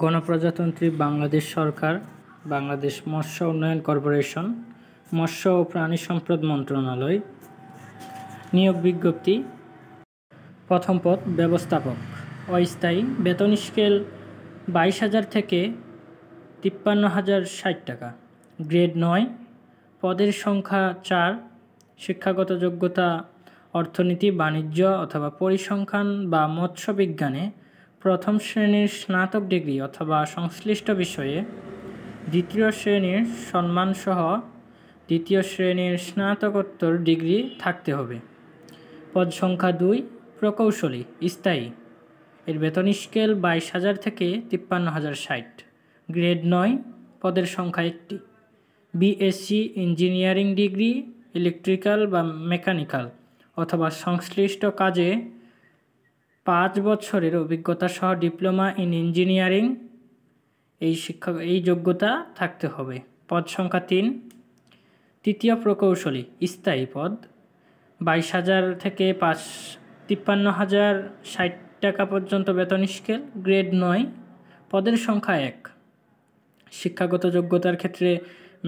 গণপ্রজাতন্ত্রী বাংলাদেশ সরকার, বাংলাদেশ মৎস্য উন্নয়ন কর্পোরেশন, মৎস্য ও প্রাণী সম্পদ মন্ত্রণালয়। নিয়োগ বিজ্ঞপ্তি। প্রথম পদ ব্যবস্থাপক, অস্থায়ী, বেতন স্কেল 22,000 থেকে 53,060 টাকা, গ্রেড 9, পদের সংখ্যা 4, শিক্ষাগত যোগ্যতা অর্থনীতি, বাণিজ্য অথবা পরিসংখ্যান বা মৎস্য বিজ্ঞানে প্রথম শ্রেণীর স্নাতক ডিগ্রি অথবা সংশ্লিষ্ট বিষয়ে দ্বিতীয় শ্রেণীর সম্মানসহ দ্বিতীয় শ্রেণীর স্নাতকোত্তর ডিগ্রি থাকতে হবে। পদ সংখ্যা 2, প্রকৌশলী, স্থায়ী, এর বেতন স্কেল 22,000 থেকে 53,060, গ্রেড 9, পদের সংখ্যা 1টি, বিএসসি ইঞ্জিনিয়ারিং ডিগ্রি, ইলেকট্রিক্যাল বা মেকানিক্যাল অথবা সংশ্লিষ্ট কাজে 5 বছরের অভিজ্ঞতা সহ ডিপ্লোমা ইন ইঞ্জিনিয়ারিং এই যোগ্যতা থাকতে হবে। পদ সংখ্যা 3, তৃতীয় প্রকৌশলী, স্থায়ী, পদ 22,000 থেকে 53,060 টাকা পর্যন্ত বেতন স্কেল, গ্রেড 9, পদের সংখ্যা 1, শিক্ষাগত যোগ্যতার ক্ষেত্রে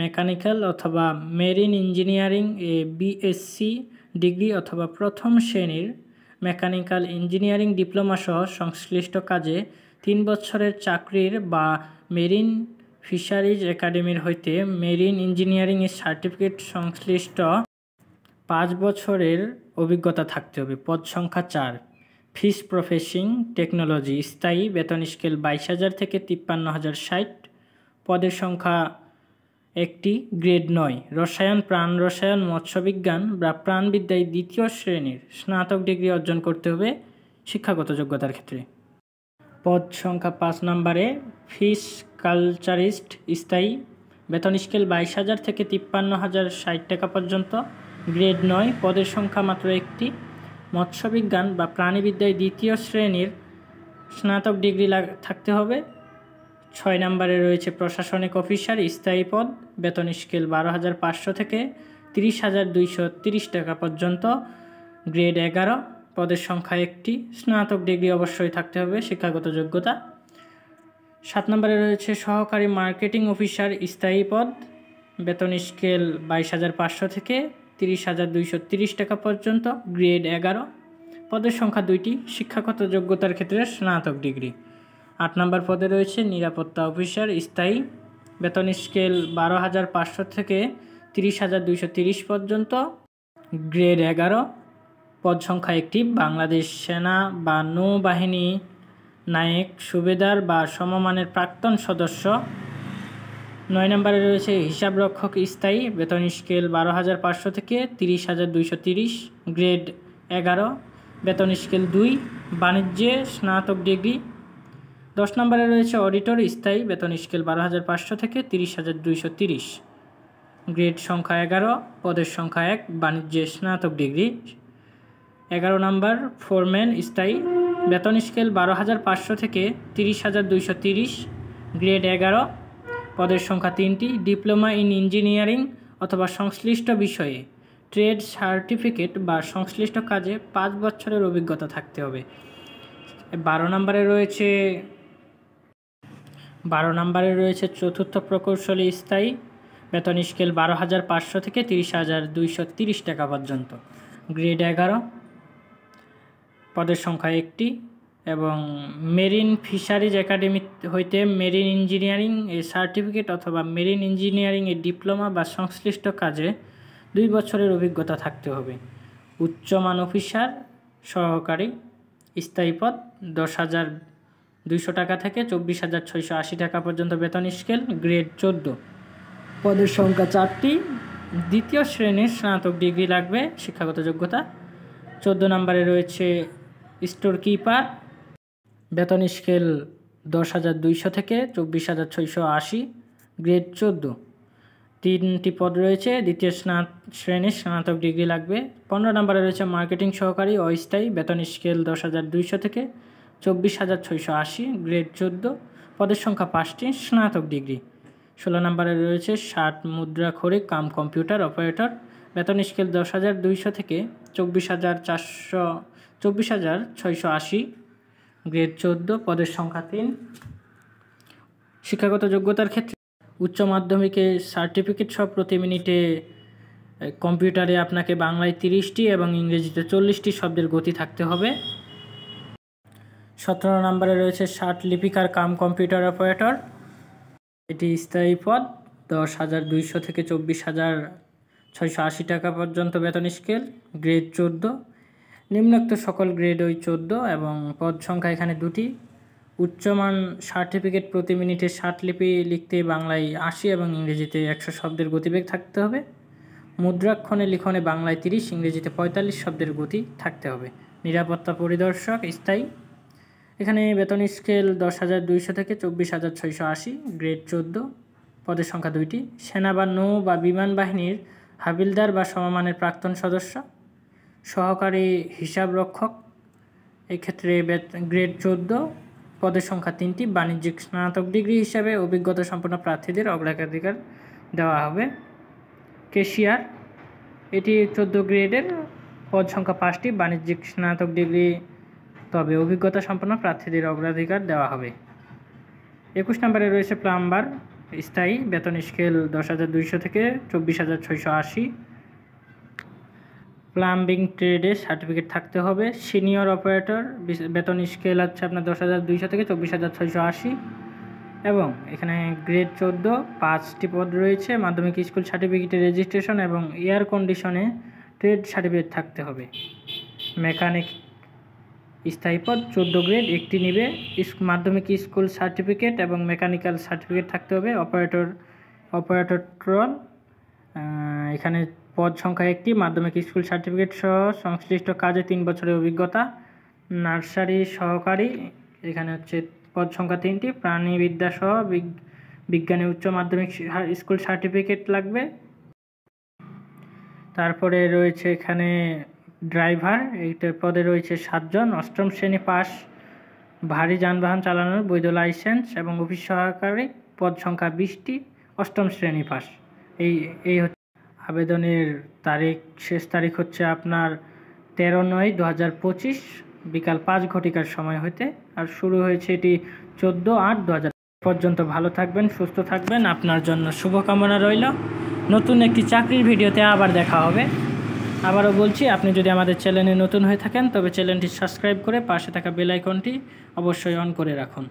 মেকানিক্যাল অথবা মেরিন ইঞ্জিনিয়ারিং বিএসসি ডিগ্রি অথবা প্রথম শ্রেণীর মেকানিক্যাল ইঞ্জিনিয়ারিং ডিপ্লোমা সহ সংশ্লিষ্ট কাজে 3 বছরের চাকরির বা মেরিন ফিশারিজ একাডেমির হইতে মেরিন ইঞ্জিনিয়ারিং এর সার্টিফিকেট সংশ্লিষ্ট 5 বছরের অভিজ্ঞতা থাকতে হবে। পদ সংখ্যা 4, ফিশ প্রসেসিং টেকনোলজি, স্থায়ী, বেতন স্কেল 22,000 থেকে 53,060, পদের সংখ্যা 1টি, গ্রেড 9, রসায়ন, প্রাণ রসায়ন, মৎস্যবিজ্ঞান বা প্রাণবিদ্যায় দ্বিতীয় শ্রেণীর স্নাতক ডিগ্রি অর্জন করতে হবে শিক্ষাগত যোগ্যতার ক্ষেত্রে। পদ সংখ্যা 5 নম্বরে ফিশ কালচারিস্ট, স্থায়ী, বেতন স্কেল 22,000 থেকে 53,060 টাকা পর্যন্ত, গ্রেড 9, পদের সংখ্যা মাত্র 1টি, মৎস্যবিজ্ঞান বা প্রাণীবিদ্যায় দ্বিতীয় শ্রেণীর স্নাতক ডিগ্রি থাকতে হবে। 6 নম্বরে রয়েছে প্রশাসনিক অফিসার, স্থায়ী পদ, বেতন স্কেল 12,500 থেকে 30,230 টাকা পর্যন্ত, গ্রেড 11, পদের সংখ্যা 1টি, স্নাতক ডিগ্রি অবশ্যই থাকতে হবে শিক্ষাগত যোগ্যতা। 7 নম্বরে রয়েছে সহকারী মার্কেটিং অফিসার, স্থায়ী পদ, বেতন স্কেল 22,500 থেকে 30,230 টাকা পর্যন্ত, গ্রেড 11, পদের সংখ্যা 2টি, শিক্ষাগত যোগ্যতার ক্ষেত্রে স্নাতক ডিগ্রি। 8 নম্বর পদে রয়েছে নিরাপত্তা অফিসার, স্থায়ী, বেতন স্কেল 12,500 থেকে 30,230 পর্যন্ত, গ্রেড 11, পদ সংখ্যা 1টি, বাংলাদেশ সেনা বা নৌবাহিনী নায়েক, সুবেদার বা সমমানের প্রাক্তন সদস্য। 9 নম্বরে রয়েছে হিসাবরক্ষক, স্থায়ী, বেতন স্কেল 12,500 থেকে 30,230, গ্রেড 11, বেতন স্কেল 2, বাণিজ্যে স্নাতক ডিগ্রি। 10 নম্বরে রয়েছে অডিটর, স্থায়ী, বেতন স্কেল 12,500 থেকে 30,230, গ্রেড সংখ্যা 11, পদের সংখ্যা 1, বাণিজ্যে স্নাতক ডিগ্রি। 11 নম্বর ফোরম্যান, স্থায়ী, বেতন স্কেল 12,500 থেকে 30,230, গ্রেড 11, পদের সংখ্যা 3টি, ডিপ্লোমা ইন ইঞ্জিনিয়ারিং অথবা সংশ্লিষ্ট বিষয়ে ট্রেড সার্টিফিকেট বা সংশ্লিষ্ট কাজে 5 বছরের অভিজ্ঞতা থাকতে হবে। 12 নম্বরে রয়েছে চতুর্থ প্রকৌশলী, স্থায়ী, বেতন স্কেল 12,500 থেকে 30,230 টাকা পর্যন্ত, গ্রেড 11, পদের সংখ্যা 1টি, এবং মেরিন ফিশারিজ একাডেমি হইতে মেরিন ইঞ্জিনিয়ারিং এর সার্টিফিকেট অথবা মেরিন ইঞ্জিনিয়ারিং এর ডিপ্লোমা বা সংশ্লিষ্ট কাজে 2 বছরের অভিজ্ঞতা থাকতে হবে। উচ্চমান অফিসার সহকারী, স্থায়ী পদ, 10,200 টাকা থেকে 24,680 টাকা পর্যন্ত বেতন স্কেল, গ্রেড 14, পদের সংখ্যা 4টি, দ্বিতীয় শ্রেণীর স্নাতক ডিগ্রি লাগবে শিক্ষাগত যোগ্যতা। 14 নম্বরে রয়েছে স্টোর কিপার, বেতন স্কেল 10,200 থেকে 24,680, গ্রেড 14, 3টি পদ রয়েছে, দ্বিতীয় শ্রেণীর স্নাতক ডিগ্রি লাগবে। 15 নম্বরে রয়েছে মার্কেটিং সহকারী, অস্থায়ী, বেতন স্কেল 10,200 থেকে 24,680, গ্রেড 14, পদের সংখ্যা 5টি, স্নাতক ডিগ্রি। 16 নম্বরে রয়েছে ষাট মুদ্রাক্ষরিক কাম কম্পিউটার অপারেটর, বেতন স্কেল 10,200 থেকে 24,680, গ্রেড 14, পদের সংখ্যা 3। শিক্ষাগত যোগ্যতার ক্ষেত্রে উচ্চ মাধ্যমিকে সার্টিফিকেট সহ প্রতি মিনিটে কম্পিউটারে আপনাকে বাংলায় 30টি এবং ইংরেজিতে 40টি শব্দের গতি থাকতে হবে। 17 নম্বরে রয়েছে ষাট লিপিকার কাম কম্পিউটার অপারেটর, এটি স্থায়ী পদ, 10,200 থেকে 24,680 টাকা পর্যন্ত বেতন স্কেল, গ্রেড 14, নিম্নোক্ত সকল গ্রেড ওই 14 এবং পদ সংখ্যা এখানে 2টি। উচ্চমান সার্টিফিকেট প্রতি মিনিটে 60 লিপি লিখতে বাংলায় 80 এবং ইংরেজিতে 100 শব্দের গতিবেগ থাকতে হবে। মুদ্রাক্ষণে লিখনে বাংলায় 30, ইংরেজিতে 45 শব্দের গতি থাকতে হবে। নিরাপত্তা পরিদর্শক স্থায়ী, এখানে বেতন স্কেল 10,200 থেকে 24,680, গ্রেড 14, পদের সংখ্যা 2টি। সেনা বা নৌ বা বিমান বাহিনীর হাবিলদার বা সমমানের প্রাক্তন সদস্য, সহকারী হিসাবরক্ষক, এক্ষেত্রে গ্রেড 14, পদের সংখ্যা 3টি। বাণিজ্যিক স্নাতক ডিগ্রি হিসাবে অভিজ্ঞতা সম্পন্ন প্রার্থীদের অগ্রাধিকার দেওয়া হবে। ক্যাশিয়ার, এটি 14 গ্রেডের, পদ সংখ্যা 5টি, বাণিজ্যিক স্নাতক ডিগ্রি, তবে অভিজ্ঞতা সম্পন্ন প্রার্থীদের অগ্রাধিকার দেওয়া হবে। 21 নম্বরে রয়েছে প্লাম্বার স্থায়ী, বেতন স্কেল 10,200 থেকে 24,680, প্লাম্বিং ট্রেডে সার্টিফিকেট থাকতে হবে। সিনিয়র অপারেটর বেতন স্কেল হচ্ছে আপনার 10,200 থেকে 24,680 এবং এখানে গ্রেড 14, 5টি পদ রয়েছে। মাধ্যমিক স্কুল সার্টিফিকেটের রেজিস্ট্রেশন এবং এয়ার কন্ডিশনে ট্রেড সার্টিফিকেট থাকতে হবে। মেকানিক স্থায়ী পদ 14 গ্রেড, 1টি নিবে। মাধ্যমিক স্কুল সার্টিফিকেট এবং মেকানিক্যাল সার্টিফিকেট থাকতে হবে। অপারেটর ট্রল, এখানে পদ সংখ্যা 1টি, মাধ্যমিক স্কুল সার্টিফিকেট সহ সংশ্লিষ্ট কাজে 3 বছরের অভিজ্ঞতা। নার্সারি সহকারী, এখানে হচ্ছে পদ সংখ্যা 3টি, প্রাণীবিদ্যা সহ বিজ্ঞানে উচ্চ মাধ্যমিক স্কুল সার্টিফিকেট লাগবে। তারপরে রয়েছে এখানে ড্রাইভার, এইটার পদে রয়েছে 7 জন, 8ম শ্রেণী পাস, ভারী যানবাহন চালানোর বৈধ লাইসেন্স এবং অফিস সহকারী, পদ সংখ্যা 20টি, 8ম শ্রেণী পাস। এই হচ্ছে আবেদনের শেষ তারিখ হচ্ছে আপনার 13/9/2025 বিকাল 5 ঘটিকার সময় হতে, আর শুরু হয়েছে এটি 14/8/2000 পর্যন্ত। ভালো থাকবেন, সুস্থ থাকবেন, আপনার জন্য শুভকামনা রইল। নতুন একটি চাকরির ভিডিওতে আবার দেখা হবে। আবারও বলছি, আপনি যদি আমাদের চ্যানেলে নতুন হয়ে থাকেন তবে চ্যানেলটি সাবস্ক্রাইব করে পাশে থাকা বেল আইকনটি অবশ্যই অন করে রাখুন।